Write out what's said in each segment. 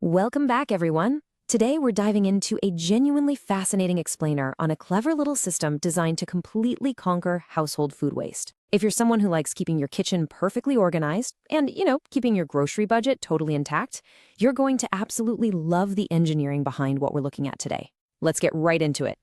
Welcome back, everyone. Today, we're diving into a genuinely fascinating explainer on a clever little system designed to completely conquer household food waste. If you're someone who likes keeping your kitchen perfectly organized and, keeping your grocery budget totally intact, you're going to absolutely love the engineering behind what we're looking at today. Let's get right into it.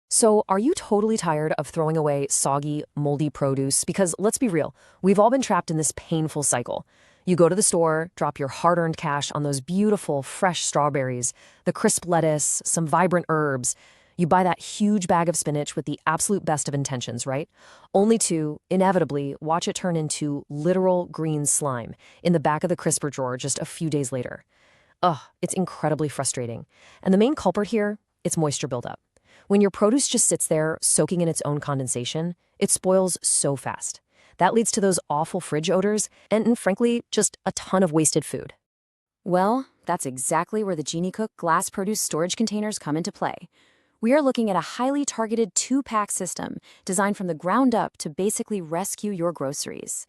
So, are you totally tired of throwing away soggy, moldy produce? Because let's be real, we've all been trapped in this painful cycle. You go to the store, drop your hard-earned cash on those beautiful, fresh strawberries, the crisp lettuce, some vibrant herbs. You buy that huge bag of spinach with the absolute best of intentions, right? Only to, inevitably, watch it turn into literal green slime in the back of the crisper drawer just a few days later. Ugh, it's incredibly frustrating. And the main culprit here, it's moisture buildup. When your produce just sits there, soaking in its own condensation, it spoils so fast. That leads to those awful fridge odors and, frankly, just a ton of wasted food. Well, that's exactly where the GENICOOK glass produce storage containers come into play. We are looking at a highly targeted 2-pack system designed from the ground up to basically rescue your groceries.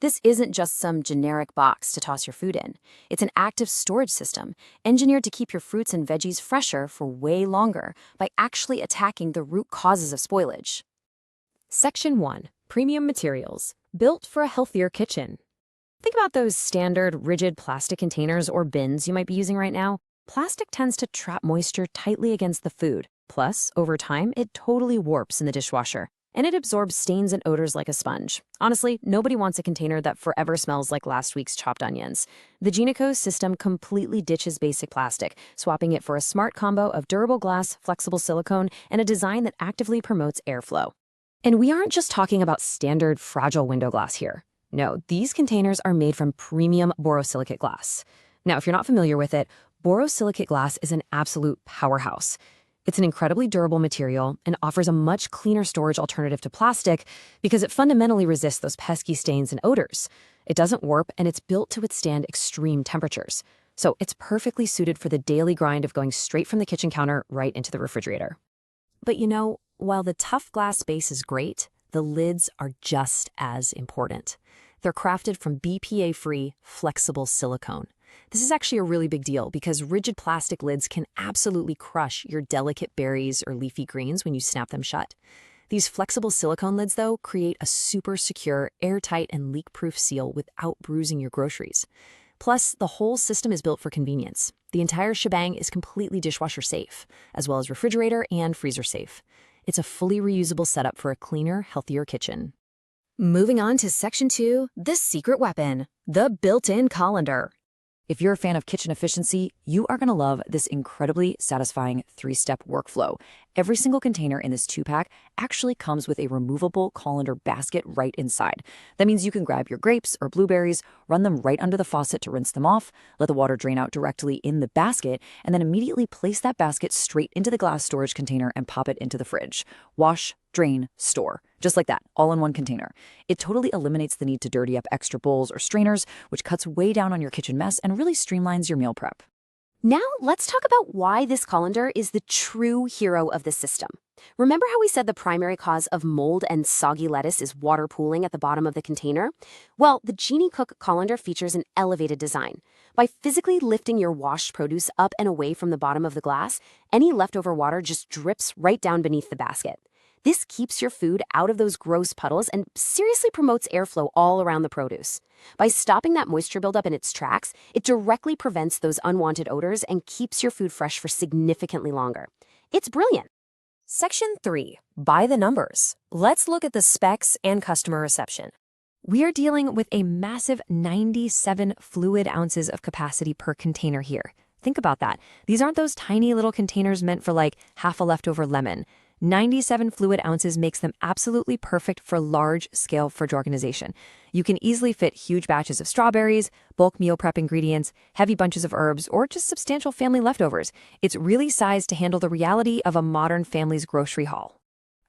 This isn't just some generic box to toss your food in. It's an active storage system engineered to keep your fruits and veggies fresher for way longer by actually attacking the root causes of spoilage. Section 1. Premium materials, built for a healthier kitchen. Think about those standard, rigid plastic containers or bins you might be using right now. Plastic tends to trap moisture tightly against the food. Plus, over time, it totally warps in the dishwasher, and it absorbs stains and odors like a sponge. Honestly, nobody wants a container that forever smells like last week's chopped onions. The GENICOOK system completely ditches basic plastic, swapping it for a smart combo of durable glass, flexible silicone, and a design that actively promotes airflow. And we aren't just talking about standard fragile window glass here. No, these containers are made from premium borosilicate glass. Now, if you're not familiar with it, borosilicate glass is an absolute powerhouse. It's an incredibly durable material and offers a much cleaner storage alternative to plastic because it fundamentally resists those pesky stains and odors. It doesn't warp, and it's built to withstand extreme temperatures. So it's perfectly suited for the daily grind of going straight from the kitchen counter right into the refrigerator. But while the tough glass base is great, the lids are just as important. They're crafted from BPA-free, flexible silicone. This is actually a really big deal because rigid plastic lids can absolutely crush your delicate berries or leafy greens when you snap them shut. These flexible silicone lids, though, create a super secure, airtight, and leak-proof seal without bruising your groceries. Plus, the whole system is built for convenience. The entire shebang is completely dishwasher safe, as well as refrigerator and freezer safe. It's a fully reusable setup for a cleaner, healthier kitchen. Moving on to Section 2, the secret weapon, the built-in colander. If you're a fan of kitchen efficiency, you are going to love this incredibly satisfying 3-step workflow. Every single container in this 2-pack actually comes with a removable colander basket right inside. That means you can grab your grapes or blueberries, run them right under the faucet to rinse them off, let the water drain out directly in the basket, and then immediately place that basket straight into the glass storage container and pop it into the fridge. Wash, drain, store. Just like that, all in one container. It totally eliminates the need to dirty up extra bowls or strainers, which cuts way down on your kitchen mess and really streamlines your meal prep. Now, let's talk about why this colander is the true hero of the system. Remember how we said the primary cause of mold and soggy lettuce is water pooling at the bottom of the container? Well, the GENICOOK colander features an elevated design. By physically lifting your washed produce up and away from the bottom of the glass, any leftover water just drips right down beneath the basket. This keeps your food out of those gross puddles and seriously promotes airflow all around the produce. By stopping that moisture buildup in its tracks, it directly prevents those unwanted odors and keeps your food fresh for significantly longer. It's brilliant. Section 3. By the numbers. Let's look at the specs and customer reception. We are dealing with a massive 97 fluid ounces of capacity per container here. Think about that. These aren't those tiny little containers meant for like half a leftover lemon. 97 fluid ounces makes them absolutely perfect for large-scale fridge organization. You can easily fit huge batches of strawberries, bulk meal prep ingredients, heavy bunches of herbs, or just substantial family leftovers. It's really sized to handle the reality of a modern family's grocery haul.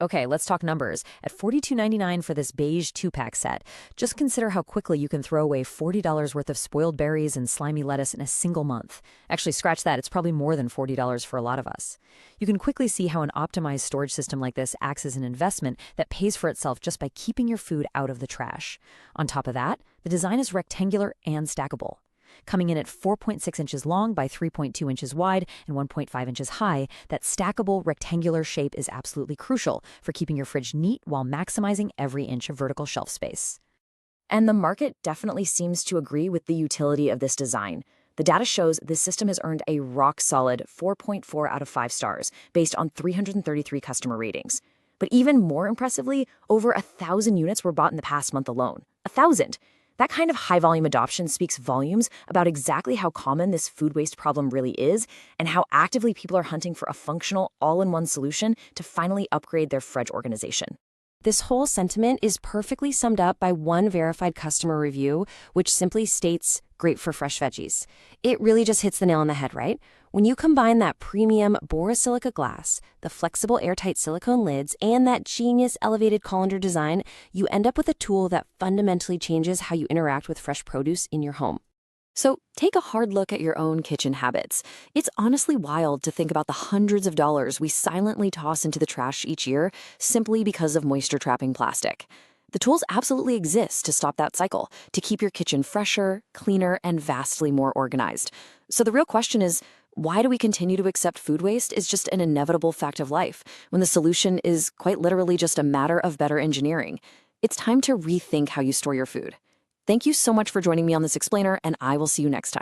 Okay, let's talk numbers. At $42.99 for this beige 2-pack set, just consider how quickly you can throw away $40 worth of spoiled berries and slimy lettuce in a single month. Actually, scratch that, it's probably more than $40 for a lot of us. You can quickly see how an optimized storage system like this acts as an investment that pays for itself just by keeping your food out of the trash. On top of that, the design is rectangular and stackable. Coming in at 4.6 inches long by 3.2 inches wide and 1.5 inches high, that stackable rectangular shape is absolutely crucial for keeping your fridge neat while maximizing every inch of vertical shelf space. And the market definitely seems to agree with the utility of this design. The data shows this system has earned a rock-solid 4.4 out of 5 stars based on 333 customer ratings. But even more impressively, over 1,000 units were bought in the past month alone. 1,000! That kind of high-volume adoption speaks volumes about exactly how common this food waste problem really is and how actively people are hunting for a functional, all-in-one solution to finally upgrade their fridge organization. This whole sentiment is perfectly summed up by one verified customer review, which simply states, "Great for fresh veggies." It really just hits the nail on the head, right? When you combine that premium borosilicate glass, the flexible airtight silicone lids, and that genius elevated colander design, you end up with a tool that fundamentally changes how you interact with fresh produce in your home. So take a hard look at your own kitchen habits. It's honestly wild to think about the hundreds of dollars we silently toss into the trash each year simply because of moisture-trapping plastic. The tools absolutely exist to stop that cycle, to keep your kitchen fresher, cleaner, and vastly more organized. So the real question is, why do we continue to accept food waste as just an inevitable fact of life, when the solution is quite literally just a matter of better engineering? It's time to rethink how you store your food. Thank you so much for joining me on this explainer, and I will see you next time.